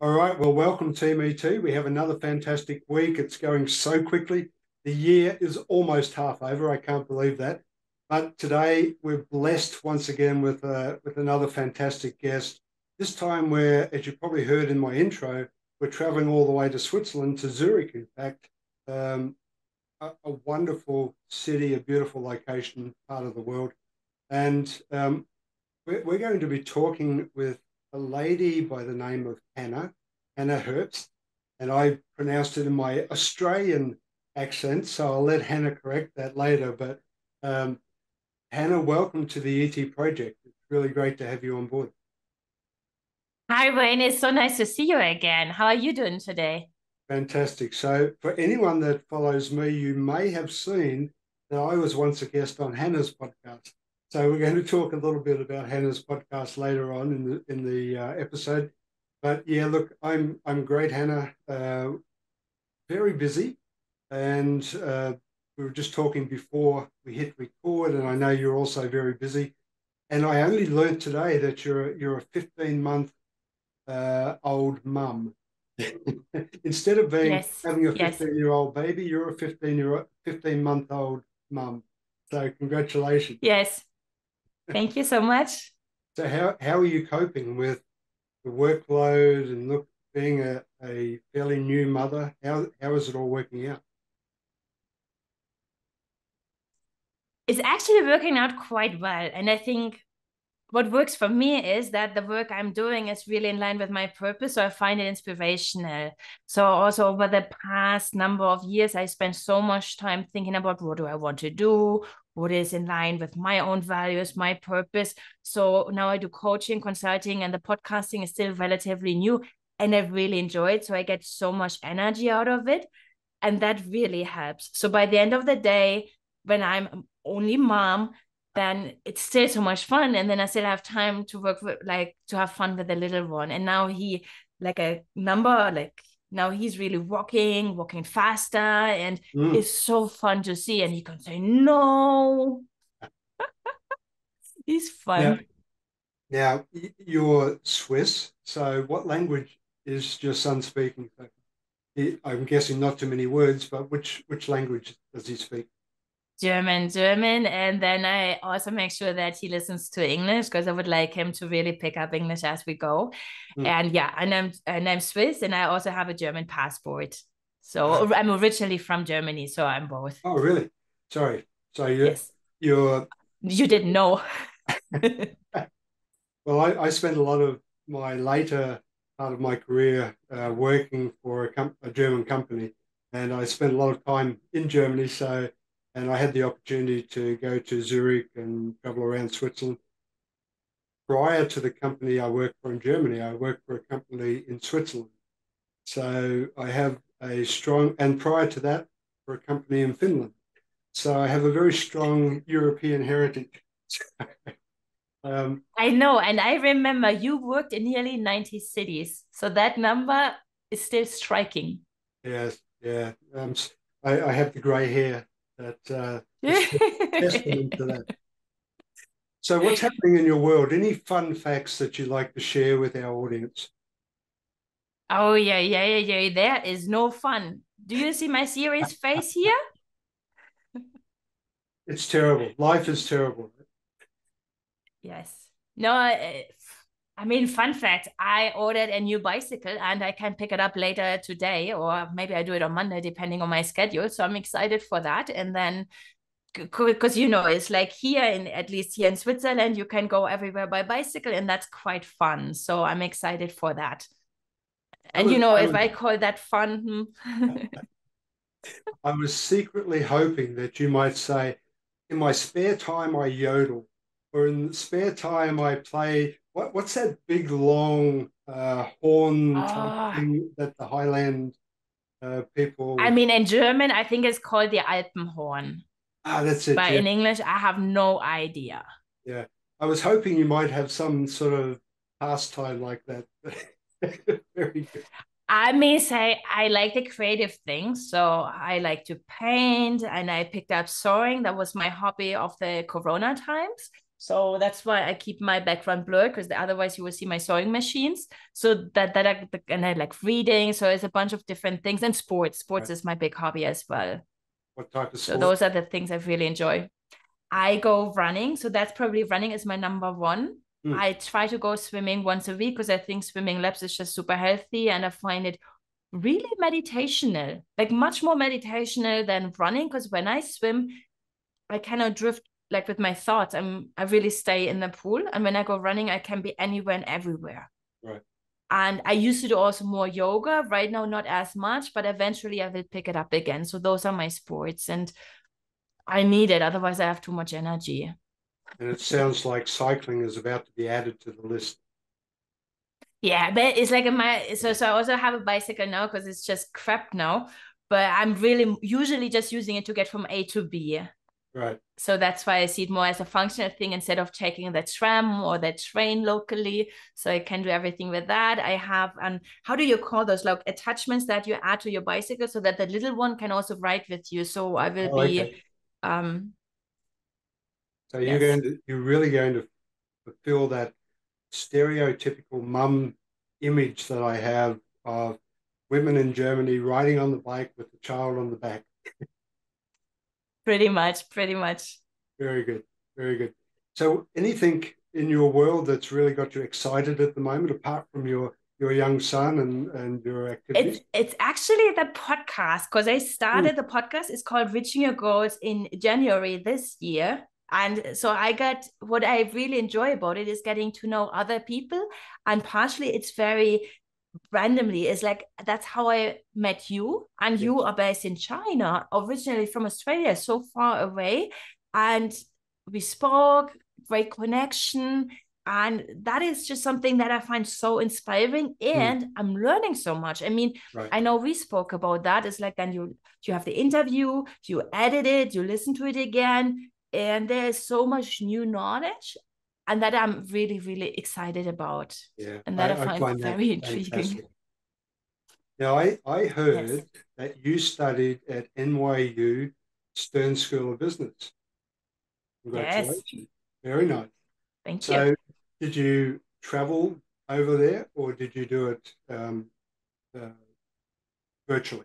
All right, well, welcome Team ET. We have another fantastic week. It's going so quickly. The year is almost half over. I can't believe that. But today we're blessed once again with another fantastic guest. This time we're, as you probably heard in my intro, we're traveling all the way to Switzerland, to Zurich, in fact. Um, a wonderful city, a beautiful location, part of the world. And we're going to be talking with a lady by the name of Hanna Herbst, and I pronounced it in my Australian accent, so I'll let Hanna correct that later. But um, Hanna, welcome to the ET project. It's really great to have you on board. Hi, Wayne. It's so nice to see you again. How are you doing today? Fantastic. So, for anyone that follows me, you may have seen that I was once a guest on Hanna's podcast. So, we're going to talk a little bit about Hanna's podcast later on in the episode. But yeah, look, I'm great, Hanna. Very busy, and we were just talking before we hit record, and I know you're also very busy. And I only learned today that you're a 15-month old mum. Instead of being Yes, having a yes, 15-year-old baby, you're a 15-month-old mum. So congratulations. yes. Thank you so much. So how are you coping with the workload and look being a fairly new mother? How is it all working out? It's actually working out quite well. And I think what works for me is that the work I'm doing is really in line with my purpose. So I find it inspirational. So also over the past number of years, I spent so much time thinking about what do I want to do, what is in line with my own values, my purpose. So now I do coaching, consulting, and the podcasting is still relatively new. And I really enjoy it. So I get so much energy out of it. And that really helps. So by the end of the day, when I'm only mom, then it's still so much fun. And then I still have time to work with, like, to have fun with the little one. And now he, like a number, like, now he's really walking faster, and Mm. it's so fun to see. And he can say, no, he's Now, fun. you're Swiss, so what language is your son speaking? So I'm guessing not too many words, but which language does he speak? German. And then I also make sure that he listens to English because I would like him to really pick up English as we go. Mm. And yeah, and I'm Swiss, and I also have a German passport. Ah, So I'm originally from Germany, so I'm both. oh, really? Sorry. So Yes. you're You didn't know. well, I spent a lot of my later part of my career working for a German company, and I spent a lot of time in Germany. So, and I had the opportunity to go to Zurich and travel around Switzerland. Prior to the company I worked for in Germany, I worked for a company in Switzerland. So I have a strong, and prior to that, for a company in Finland. So I have a very strong European heritage. Um, I know. And I remember you worked in nearly 90 cities. So that number is still striking. yes, yeah. I have the grey hair that is testament to that. So, what's happening in your world? Any fun facts that you'd like to share with our audience? Oh, yeah. There is no fun. Do you see my serious face here? It's terrible. Life is terrible. Yes. No, I mean, fun fact, I ordered a new bicycle and I can pick it up later today, or maybe I do it on Monday, depending on my schedule. So I'm excited for that. And then, because it's like here in, at least here in Switzerland, you can go everywhere by bicycle, and that's quite fun. So I'm excited for that. I And was, I if was, I call that fun, I was secretly hoping that you might say, in my spare time, I yodel, or in spare time, I play. What's that big long horn type oh, thing that the Highland I people? mean, in German, I think it's called the Alpenhorn, Ah, that's it. but Yeah, in English, I have no idea. yeah. I was hoping you might have some sort of pastime like that. Very good. I may say I like the creative things. So I like to paint, and I picked up sewing. That was my hobby of the Corona times. So that's why I keep my background blurred, because otherwise you will see my sewing machines. So and I like reading. So it's a bunch of different things, and sports. Sports Right. is my big hobby as well. What type of So sport? those are the things I really enjoy. I go running. So that's probably running is my number one. Mm. I try to go swimming once a week because I think swimming laps is just super healthy. And I find it really meditational, like much more meditational than running. Because when I swim, I cannot drift like with my thoughts. I really stay in the pool. And when I go running, I can be anywhere and everywhere. Right. And I used to do also more yoga. Right now, not as much, but eventually I will pick it up again. So those are my sports. And I need it. Otherwise, I have too much energy. And it sounds like cycling is about to be added to the list. Yeah, but it's like so I also have a bicycle now because it's just crap now. But I'm really usually just using it to get from A to B. Right. So that's why I see it more as a functional thing instead of taking the tram or the train locally. So I can do everything with that. I have how do you call those, like attachments that you add to your bicycle so that the little one can also ride with you. So I will Oh, be okay. So yes. you're really going to fulfill that stereotypical mum image that I have of women in Germany riding on the bike with the child on the back. Pretty much, pretty much. Very good. Very good. So anything in your world that's really got you excited at the moment, apart from your young son and your activities? It's actually the podcast, because I Mm. started the podcast. It's called Reaching Your Goals in January this year. And so I got what I really enjoy about it is getting to know other people. And partially it's very randomly. It's like that's how I met you. And you Yes. are based in China, originally from Australia, so far away. And we spoke, great connection. And that is just something that I find so inspiring. Mm. And I'm learning so much. I mean, Right. I know we spoke about that. It's like then you have the interview, you edit it, you listen to it again, and there's so much new knowledge, and that I'm really, really excited about, Yeah. and that I I find find that very intriguing. fantastic. Now, I Yes, heard that you studied at NYU Stern School of Business. yes, Congratulations. Very nice. thank you. So, did you travel over there or did you do it uh, virtually?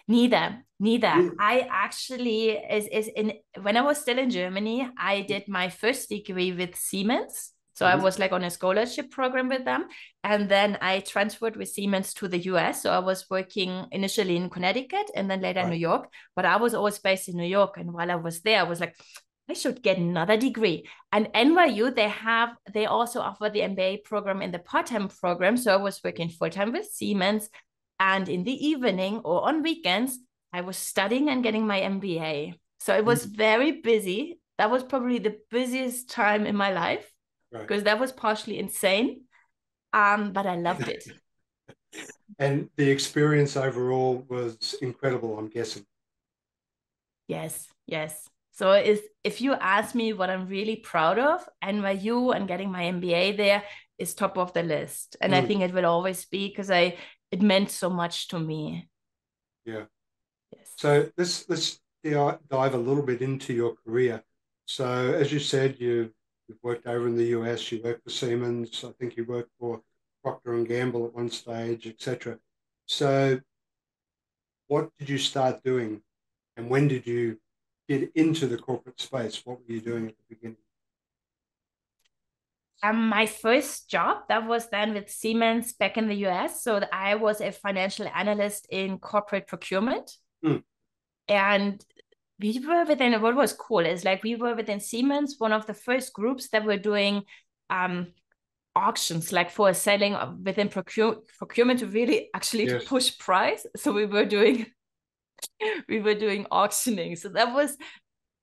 Neither. Yeah. I actually is in when I was still in Germany, I did my first degree with Siemens. So I Mhm. was like on a scholarship program with them. And then I transferred with Siemens to the US. So I was working initially in Connecticut and then later in New Right. York. But I was always based in New York. And while I was there, I was like, I should get another degree. And NYU, they also offer the MBA program in the part-time program. So I was working full-time with Siemens. And in the evening or on weekends, I was studying and getting my MBA. So it was Mm. very busy. That was probably the busiest time in my life Right. because that was partially insane. But I loved it. And the experience overall was incredible, I'm guessing. Yes, yes. So if you ask me what I'm really proud of, NYU and getting my MBA there is top of the list. And I Mm. think it will always be because it meant so much to me. Yeah. Yes. So let's dive a little bit into your career. So as you said, you've worked over in the US, you worked for Siemens, I think you worked for Procter and Gamble at one stage, etc. So what did you start doing and when did you get into the corporate space? What were you doing at the beginning? My first job that was then with Siemens back in the US. So I was a financial analyst in corporate procurement. Mm. And we were within what was cool is like we were within Siemens, one of the first groups that were doing um, auctions, like for selling within procurement to really actually to Yes. push price. So we were doing auctioning. So that was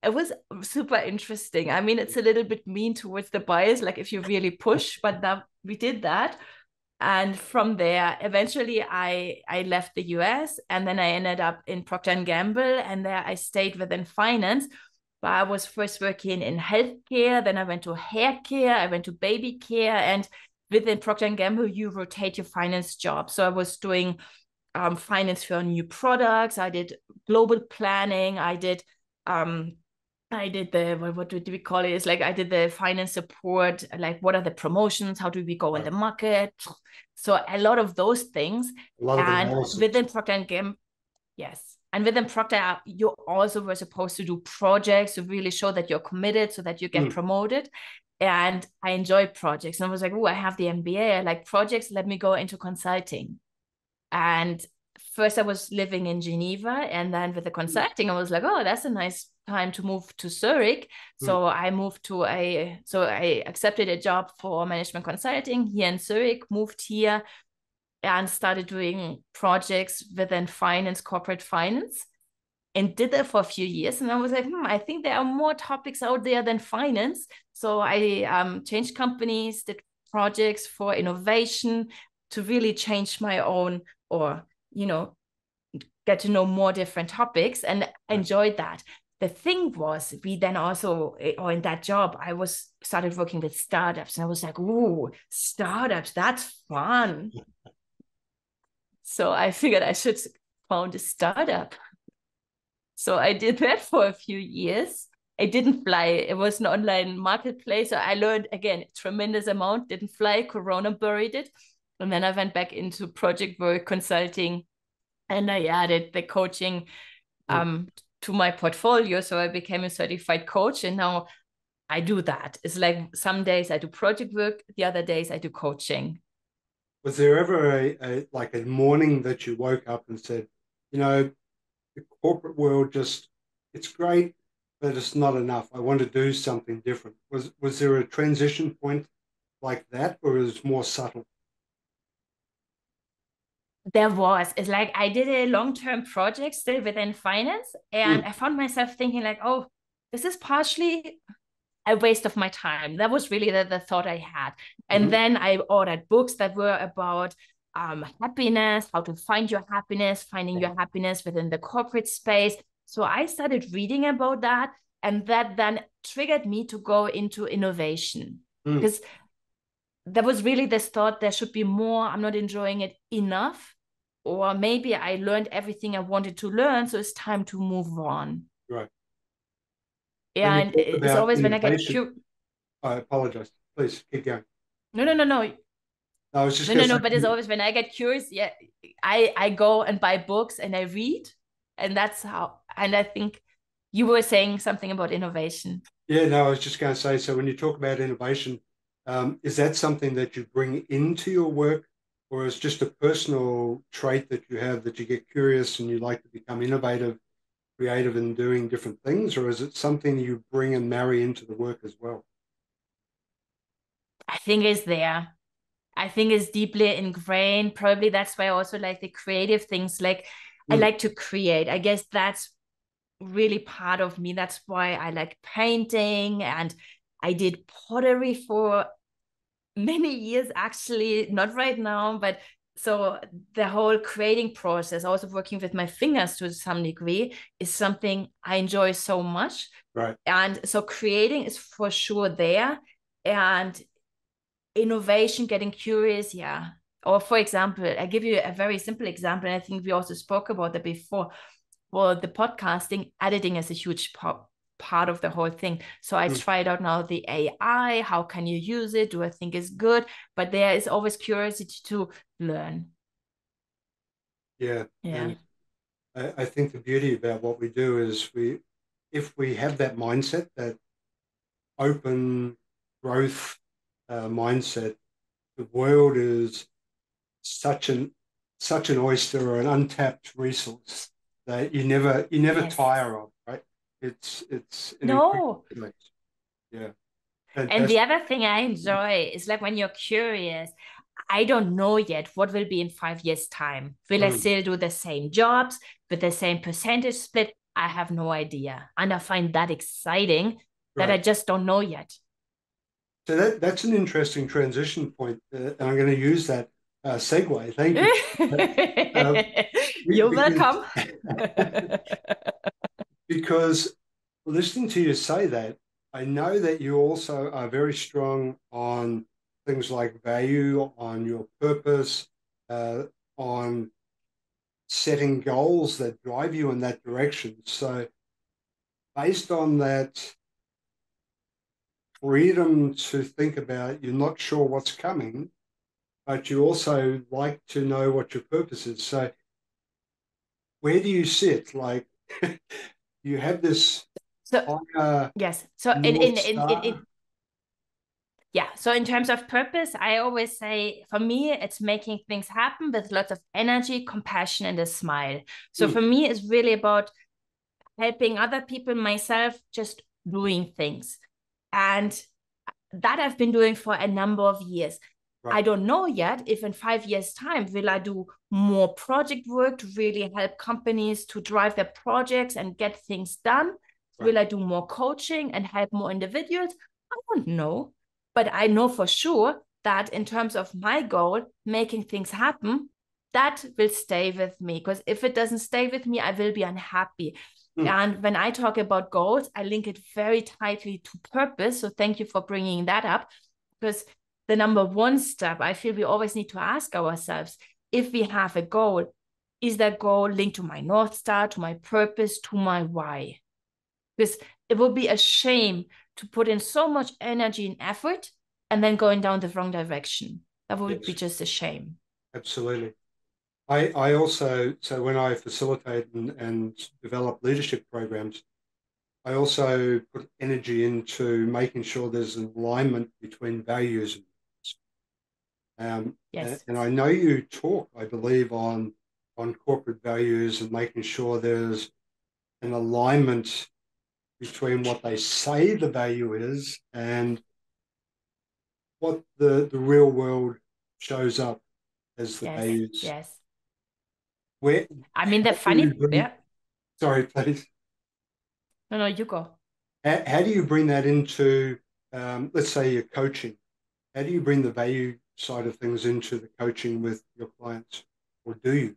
it was super interesting. I mean, it's a little bit mean towards the buyers, like if you really push, but that we did that. And from there, eventually I left the US and then I ended up in Procter and Gamble, and there I stayed within finance. But I was first working in healthcare, then I went to hair care, I went to baby care, and within Procter and Gamble, you rotate your finance job. So I was doing finance for new products. I did global planning. I did um, I did the what do we call it? It's like I did the finance support, like what are the promotions? How do we go in Right. the market? So a lot of those things. A lot of And analysis. within Procter and Gamble, yes. And within Procter, you also were supposed to do projects to really show that you're committed so that you get Mm. promoted. And I enjoy projects. And I was like, oh, I have the MBA. I like projects. Let me go into consulting. And first I was living in Geneva. And then with the consulting, I was like, oh, that's a nice time to move to Zurich. Mm. So I accepted a job for management consulting here in Zurich, moved here and started doing projects within finance, corporate finance, and did that for a few years. And I was like, I think there are more topics out there than finance. So I changed companies, did projects for innovation to really change my own or, you know, get to know more different topics and Right. enjoyed that. The thing was, we then also, or in that job, I was started working with startups, and I was like, "Ooh, startups, that's fun." So I figured I should found a startup. So I did that for a few years. I didn't fly. It was an online marketplace. So I learned again tremendous amount. Didn't fly. Corona buried it, and then I went back into project work, consulting, and I added the coaching Mm. to my portfolio. So I became a certified coach, and now I do that. It's like some days I do project work, the other days I do coaching. Was there ever like a morning that you woke up and said, you know, the corporate world just, it's great, but it's not enough. I want to do something different. Was there a transition point like that, or is it more subtle? There was. It's like I did a long-term project still within finance, and Mm. I found myself thinking like, oh, this is partially a waste of my time. That was really the thought I had. And Mm-hmm. then I ordered books that were about happiness, how to find your happiness, finding your Right. happiness within the corporate space. So I started reading about that, and that then triggered me to go into innovation Mm. because there was really this thought there should be more. I'm not enjoying it enough. Or maybe I learned everything I wanted to learn, so it's time to move on. Right. When you And talk it's about always when I get innovation, curious. I apologize. Please keep going. No, no, no, no. I was just No, going no, to no. But it's say, always when I get curious, yeah, I go and buy books and I read. And that's how, and I think you were saying something about innovation. yeah, no, I was just going to say, so when you talk about innovation, is that something that you bring into your work, or is just a personal trait that you have that you get curious and you like to become innovative, creative in doing different things, or is it something you bring and marry into the work as well? I think it's there. I think it's deeply ingrained. Probably that's why I also like the creative things. Like I Mm. like to create. I guess that's really part of me. That's why I like painting and I did pottery for many years, actually, not right now, but so the whole creating process, also working with my fingers to some degree, is something I enjoy so much. Right. And so creating is for sure there. And innovation, getting curious, yeah. Or for example, I give you a very simple example, and I think we also spoke about that before. For the podcasting, editing is a huge part of the whole thing. So I Mm. tried out now the AI. How can you use it? Do I think it's good? But there is always curiosity to learn. Yeah. Yeah. And I think the beauty about what we do is if we have that mindset, that open growth mindset, the world is such an such an oyster or an untapped resource that you never Yes. tire of, right? It's an incredible No. place. Yeah, And the fantastic. other thing I enjoy is like when you're curious, I don't know yet what will be in 5 years' time. Will I Mm. still do the same jobs with the same percentage split? I have no idea. And I find that exciting that I Right. just don't know yet. So that's an interesting transition point, and I'm going to use that segue. Thank you. Uh, You're because welcome. because listening to you say that, I know that you also are very strong on things like value, on your purpose, uh, on setting goals that drive you in that direction. So based on that freedom to think about, you're not sure what's coming, but you also like to know what your purpose is. So where do you sit? Like you have this So higher yes. So North Star. yeah. So in terms of purpose, I always say for me, it's making things happen with lots of energy, compassion, and a smile. So Mm, for me, it's really about helping other people, myself, just doing things. And that I've been doing for a number of years. right, I don't know yet if in 5 years' time will I do more project work to really help companies to drive their projects and get things done. right. Will I do more coaching and help more individuals? I don't know. But I know for sure that in terms of my goal, making things happen, that will stay with me. Because if it doesn't stay with me, I will be unhappy. Mm, And when I talk about goals, I link it very tightly to purpose. So thank you for bringing that up. Because the number one step, I feel we always need to ask ourselves, if we have a goal, is that goal linked to my North Star, to my purpose, to my why? Because it would be a shame to put in so much energy and effort and then going down the wrong direction. That would be yes, just a shame. absolutely. I also, so when I facilitate and develop leadership programs, I also put energy into making sure there's an alignment between values. Yes. And I know you talk, I believe, on corporate values and making sure there's an alignment between what they say the value is and what the real world shows up as the Yes. values. Yes. Where I mean, the do you funny, bring, yeah. sorry, please. No, no, you go. How do you bring that into, let's say, your coaching? How do you bring the value side of things into the coaching with your clients, or do you?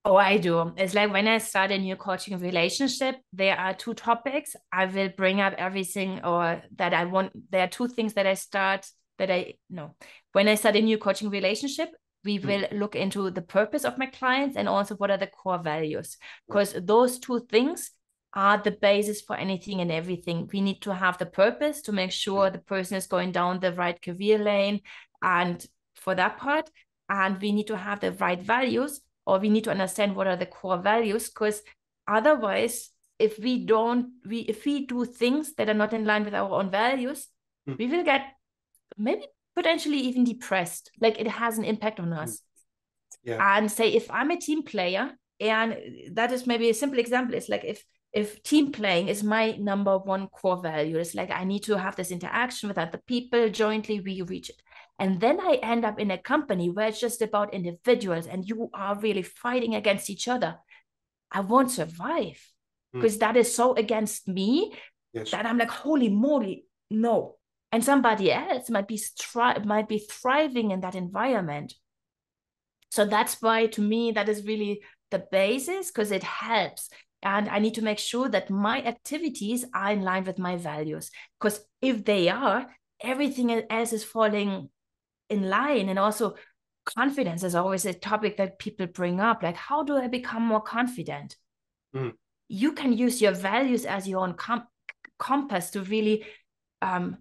Oh, I do. It's like when I start a new coaching relationship, there are two topics. I will bring up everything or that I want. There are two things that I start that I no. When I start a new coaching relationship, we Mm, will look into the purpose of my clients and also what are the core values. right, Because those two things are the basis for anything and everything. We need to have the purpose to make mm, sure the person is going down the right career lane. And for that part, and we need to have the right values or we need to understand what are the core values because otherwise if we do things that are not in line with our own values mm, we will get maybe potentially even depressed like it has an impact on mm. us Yeah. and say if I'm a team player and that is maybe a simple example it's like if team playing is my number one core value it's like I need to have this interaction with other people jointly we reach it and then I end up in a company where it's just about individuals and you are really fighting against each other I won't survive Mm, because that is so against me yes. that I'm like holy moly no and somebody else might be thriving in that environment so that's why, to me, that is really the basis because it helps. And I need to make sure that my activities are in line with my values. Because if they are, everything else is falling in line. And also, confidence is always a topic that people bring up. Like, how do I become more confident? Mm, You can use your values as your own compass to really um,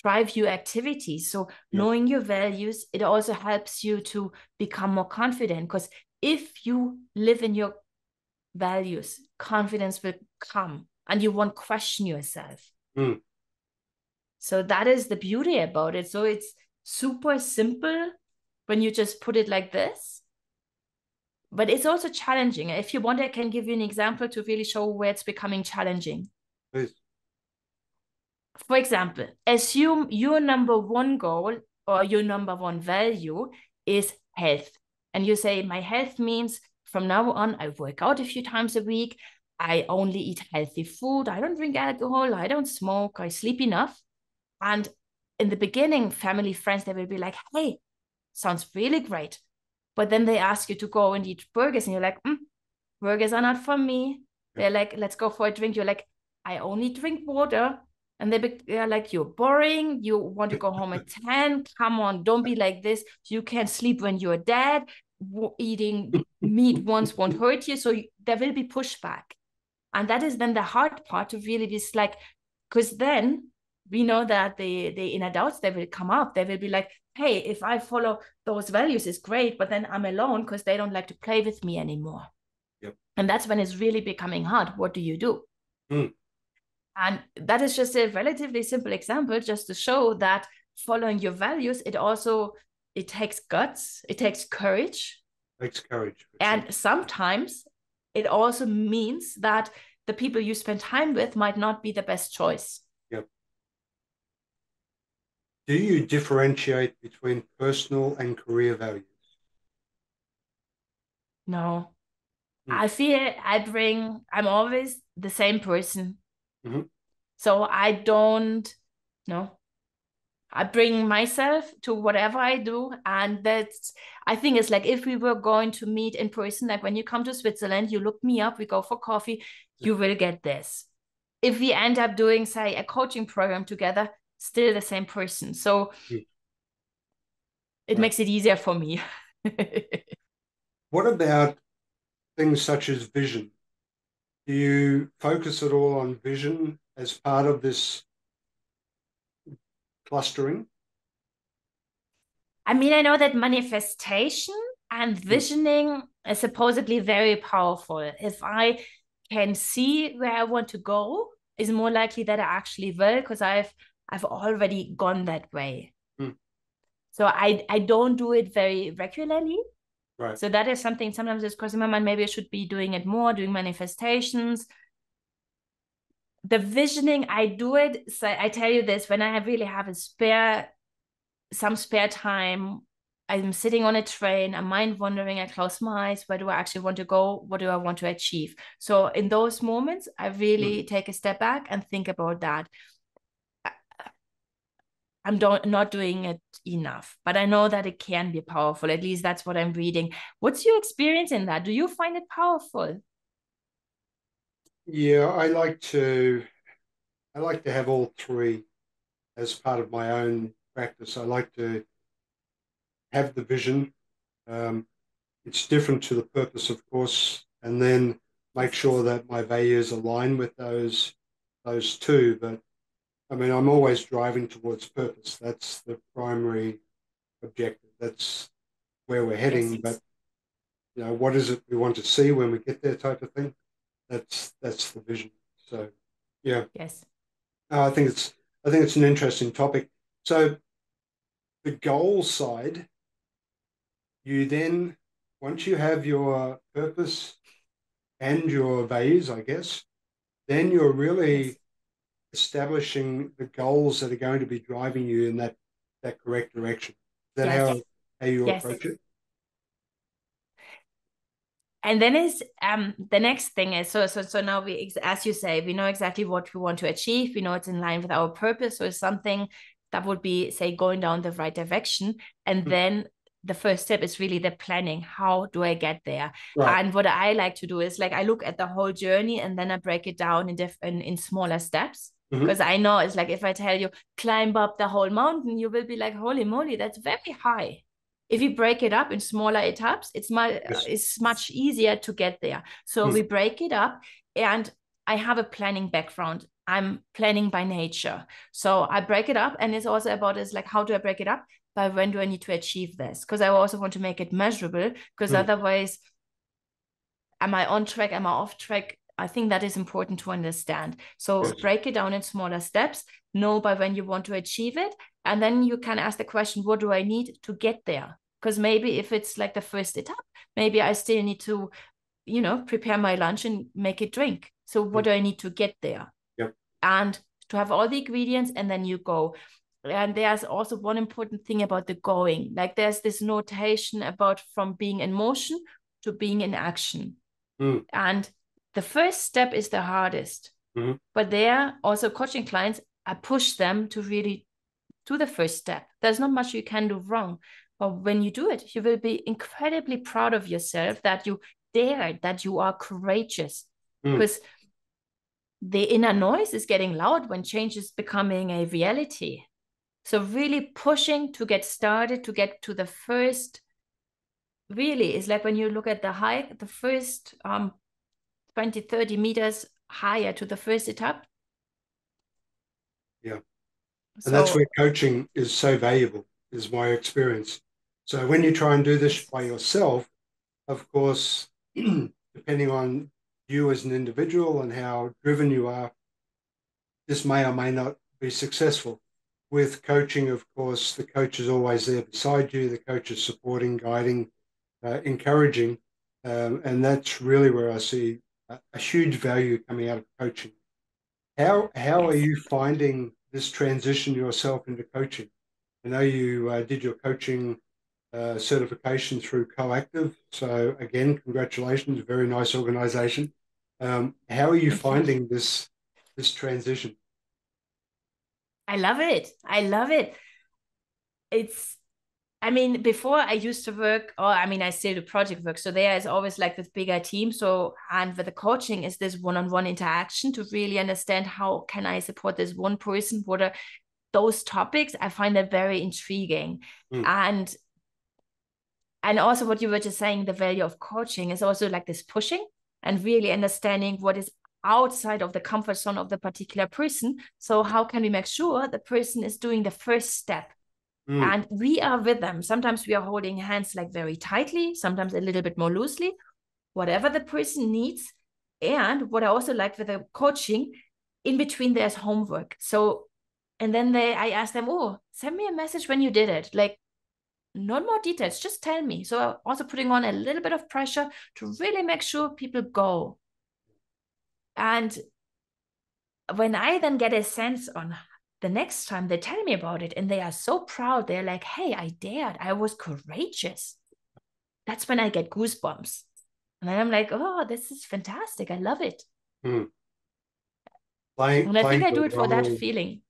drive your activities. So yeah. knowing your values, it also helps you to become more confident because if you live in your values, confidence will come and you won't question yourself. Mm, So that is the beauty about it. So it's super simple when you just put it like this, but it's also challenging. If you want, I can give you an example to really show where it's becoming challenging. please. For example, assume your number one goal or your number one value is health. And you say, my health means from now on, I work out a few times a week. I only eat healthy food. I don't drink alcohol. I don't smoke. I sleep enough. And in the beginning, family, friends, they will be like, hey, sounds really great. But then they ask you to go and eat burgers, and you're like, burgers are not for me. Yeah. They're like, let's go for a drink. You're like, I only drink water. And they're like, you're boring. You want to go home at 10. Come on, don't be like this. You can't sleep when you're dead. Eating meat once won't hurt you. So there will be pushback. And that is then the hard part to really be like, because then we know that the inner doubts, they will come up. They will be like, hey, if I follow those values, it's great, but then I'm alone because they don't like to play with me anymore. Yep. And that's when it's really becoming hard. What do you do? Mm. And that is just a relatively simple example just to show that following your values, it takes guts, it takes courage. Takes courage. And sometimes it also means that the people you spend time with might not be the best choice. Yep. Do you differentiate between personal and career values? No. I feel I'm always the same person. Mm-hmm. So I don't, no, I bring myself to whatever I do. And I think it's like if we were going to meet in person, like when you come to Switzerland, you look me up, we go for coffee, you will get this. If we end up doing, say, a coaching program together, still the same person. So it makes it easier for me. What about things such as vision? Do you focus at all on vision as part of this clustering? I mean, I know that manifestation and visioning is supposedly very powerful. If I can see where I want to go, is more likely that I actually will, because I've already gone that way. So I don't do it very regularly. Right. So that is something sometimes it's crossing my mind. Maybe I should be doing it more, doing manifestations. The visioning, I do it. So I tell you this, when I really have some spare time, I'm sitting on a train, I'm mind wandering, I close my eyes. Where do I actually want to go? What do I want to achieve? So in those moments, I really take a step back and think about that. I'm not doing it enough, but I know that it can be powerful. At least that's what I'm reading. What's your experience in that? Do you find it powerful? Yeah, I like to have all three as part of my own practice. I like to have the vision. It's different to the purpose, of course, and then make sure that my values align with those two. But I mean, I'm always driving towards purpose. That's the primary objective. That's where we're heading. Yes. But what is it we want to see when we get there, type of thing. That's the vision. So, yeah. Yes. I think it's an interesting topic. So, the goal side, you then once you have your purpose and your values, I guess, then you're really establishing the goals that are going to be driving you in that correct direction. Is that how you approach it? And then is the next thing is so now we, as you say, we know exactly what we want to achieve. We know it's in line with our purpose. So it's something that would be, say, going down the right direction. And then the first step is really the planning. How do I get there? Right. And what I like to do is like I look at the whole journey and then I break it down in smaller steps. Because I know it's like if I tell you climb up the whole mountain, you will be like, holy moly, that's very high. If you break it up in smaller etaps, it's much easier to get there. So we break it up, and I have a planning background. I'm planning by nature. So I break it up, and it's also about is like, how do I break it up? By when do I need to achieve this? Because I also want to make it measurable, because otherwise, am I on track? Am I off track? I think that is important to understand. So break it down in smaller steps, know by when you want to achieve it. And then you can ask the question, what do I need to get there? Because maybe if it's like the first etap, maybe I still need to, prepare my lunch and make it drink. So what do I need to get there? Yep. And to have all the ingredients, and then you go. And there's also one important thing about the going. Like there's this notation about from being in motion to being in action. And the first step is the hardest. But there, also coaching clients, I push them to really do the first step. There's not much you can do wrong. But when you do it, you will be incredibly proud of yourself that you dared, that you are courageous. Because the inner noise is getting loud when change is becoming a reality. So really pushing to get started, to get to the first, really is like when you look at the hike, the first 20, 30 meters higher to the first etap. Yeah. And that's where So coaching is so valuable, is my experience. So when you try and do this yes, by yourself, of course, depending on you as an individual and how driven you are, this may or may not be successful. With coaching, of course, the coach is always there beside you. The coach is supporting, guiding, encouraging. And that's really where I see a huge value coming out of coaching. How are yes. you finding this transition yourself into coaching? I know you did your coaching certification through Coactive. So again, congratulations, very nice organization. How are you Thank you. finding this transition? I love it. I love it. It's, I mean, before I used to work, or I mean, I still do project work. So there is always like with bigger teams. So, and with the coaching is this one-on-one interaction to really understand how can I support this one person? What are those topics? I find that very intriguing. Mm, And also what you were just saying, the value of coaching is also like this pushing and really understanding what is outside of the comfort zone of the particular person. So how can we make sure the person is doing the first step mm, and we are with them? Sometimes we are holding hands like very tightly, sometimes a little bit more loosely, whatever the person needs. And what I also like with the coaching, in between there's homework. So and then I ask them, oh, send me a message when you did it, like not more details, just tell me. So also putting on a little bit of pressure to really make sure people go. And when I then get a sense on the next time they tell me about it and they are so proud, they're like, hey, I dared, I was courageous. That's when I get goosebumps. And then I'm like, oh, this is fantastic. I love it. mm. Playing And I think playing I the do it for that role, feeling.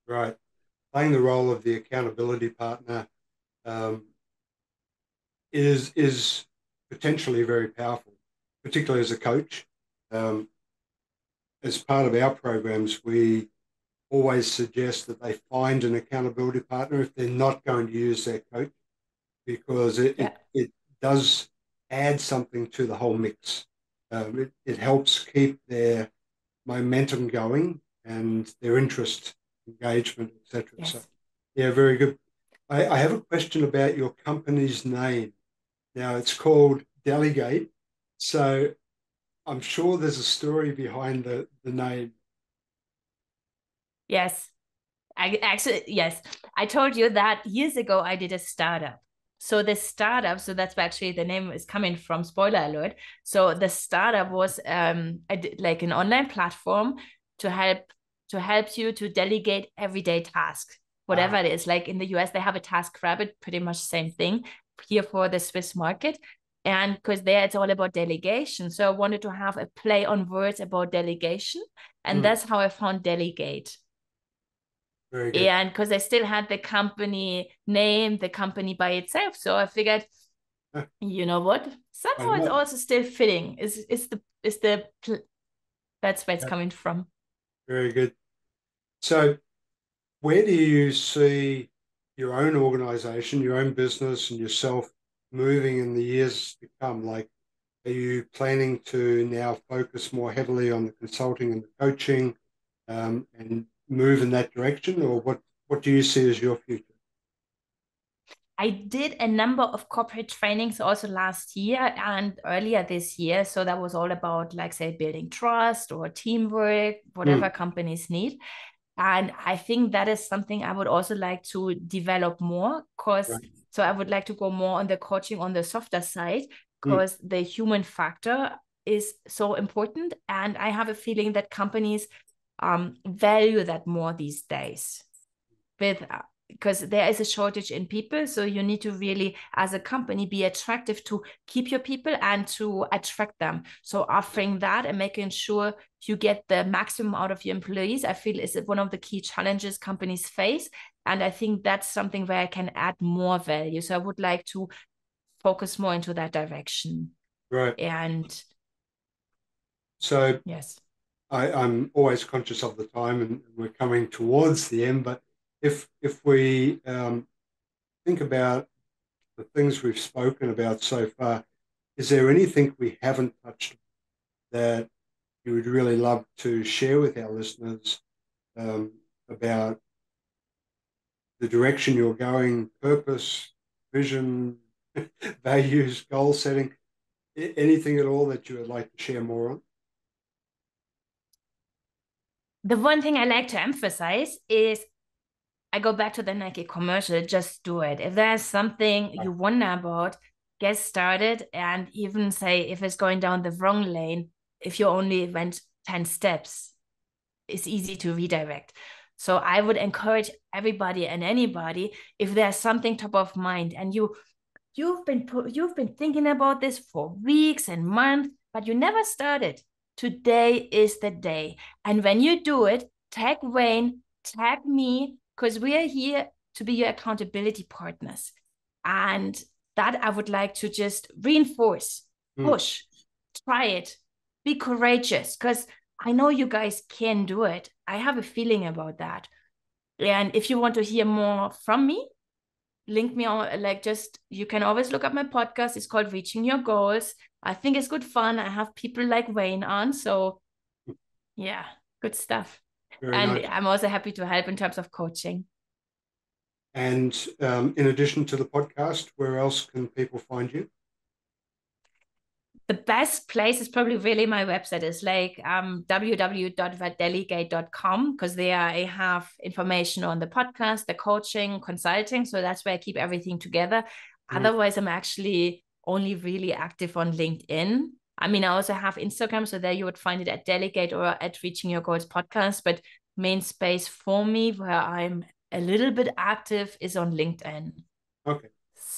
right? Playing the role of the accountability partner um, is potentially very powerful, particularly as a coach. Um, as part of our programs, we always suggest that they find an accountability partner if they're not going to use their coach, because Yeah. it does add something to the whole mix. It helps keep their momentum going and their interest, engagement, etc. So, Yes. yeah, very good. I have a question about your company's name. Now, it's called Delegate. So I'm sure there's a story behind the name. Yes. I actually, yes, I told you that years ago I did a startup. So the startup, so that's where actually the name is coming from. Spoiler alert. So the startup was like an online platform to help you to delegate everyday tasks, whatever Ah, it is. Like in the US, they have a Task Rabbit, pretty much same thing here for the Swiss market. And because there it's all about delegation. So I wanted to have a play on words about delegation. And mm, that's how I found Delegate. very good. And because I still had the company name, the company by itself, so I figured, Huh, you know what? why Somehow it's not? also still fitting. Is the that's where it's Yeah, coming from. very good. So, where do you see your own organization, your own business, and yourself moving in the years to come? Like, are you planning to now focus more heavily on the consulting and the coaching, and move in that direction, or what do you see as your future? I did a number of corporate trainings also last year and earlier this year. So that was all about, like, say, building trust or teamwork, whatever Mm, companies need. And I think that is something I would also like to develop more because right. so I would like to go more on the coaching on the softer side Mm, because the human factor is so important. And I have a feeling that companies value that more these days with because there is a shortage in people, so you need to really as a company be attractive to keep your people and to attract them. So offering that and making sure you get the maximum out of your employees, I feel is one of the key challenges companies face, and I think that's something where I can add more value. So I would like to focus more into that direction. right. And So yes. I'm always conscious of the time, and we're coming towards the end. But if we think about the things we've spoken about so far, is there anything we haven't touched on that you would really love to share with our listeners about the direction you're going, purpose, vision, values, goal setting, anything at all that you would like to share more on? The one thing I like to emphasize is I go back to the Nike commercial, just do it. If there's something you wonder about, get started, and even say if it's going down the wrong lane, if you only went 10 steps, it's easy to redirect. So I would encourage everybody and anybody, if there's something top of mind and you've been thinking about this for weeks and months, but you never started. Today is the day. And when you do it, tag Wayne, tag me, because we are here to be your accountability partners. And that I would like to just reinforce, push, try it, be courageous, because I know you guys can do it. I have a feeling about that. And if you want to hear more from me, link me on, you can always look up my podcast. It's called Reaching Your Goals. I think it's good fun. I have people like Wayne on. So yeah, good stuff. Very nice. I'm also happy to help in terms of coaching. And in addition to the podcast, where else can people find you? The best place is probably really my website. Is like www.vadelegate.com, because there I have information on the podcast, the coaching, consulting. So that's where I keep everything together. Otherwise, I'm actually only really active on LinkedIn. I mean, I also have Instagram, so there you would find it at Delegate or at Reaching Your Goals podcast. But main space for me where I'm a little bit active is on LinkedIn. Okay.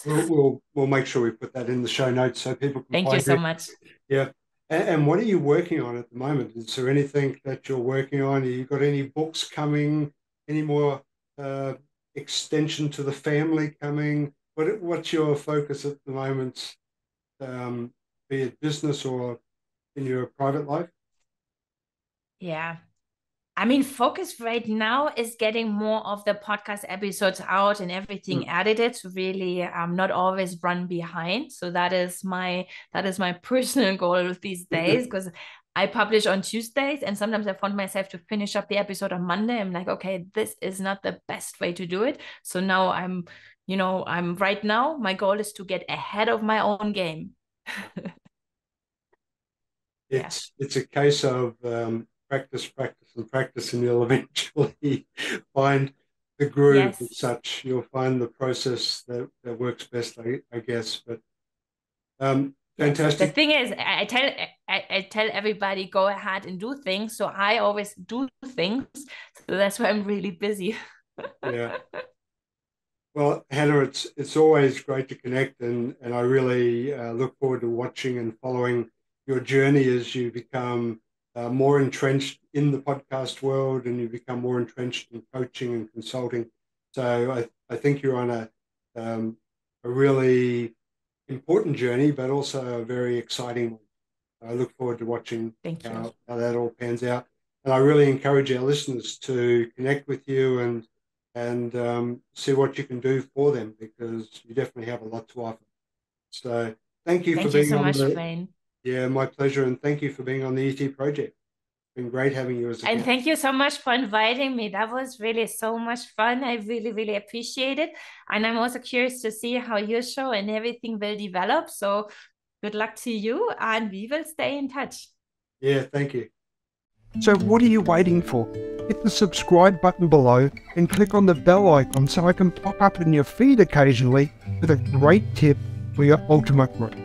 We'll make sure we put that in the show notes so people can Thank you so much. Yeah. And what are you working on at the moment? Is there anything that you're working on? Have you got any books coming? Any more extension to the family coming? What's your focus at the moment, be it business or in your private life? Yeah. I mean, focus right now is getting more of the podcast episodes out and everything edited to really not always run behind. So that is my personal goal these days, because I publish on Tuesdays and sometimes I found myself to finish up the episode on Monday. I'm like, okay, this is not the best way to do it. So now I'm right now, my goal is to get ahead of my own game. It's a case of practice, and you'll eventually find the groove as such. You'll find the process that works best, I guess. But fantastic. The thing is, I tell everybody, go ahead and do things. So I always do things. So that's why I'm really busy. Yeah. Well, Hanna, it's always great to connect, and I really look forward to watching and following your journey as you become more entrenched in the podcast world and you become more entrenched in coaching and consulting. So I think you're on a really important journey, but also a very exciting one. I look forward to watching how that all pans out. And I really encourage our listeners to connect with you and see what you can do for them, because you definitely have a lot to offer. So thank you for being so much, Wayne. Yeah, my pleasure. And thank you for being on the ET project. It's been great having you as a guest. And thank you so much for inviting me. That was really so much fun. I really, really appreciate it. And I'm also curious to see how your show and everything will develop. So good luck to you, and we will stay in touch. Yeah, thank you. So what are you waiting for? Hit the subscribe button below and click on the bell icon so I can pop up in your feed occasionally with a great tip for your ultimate growth.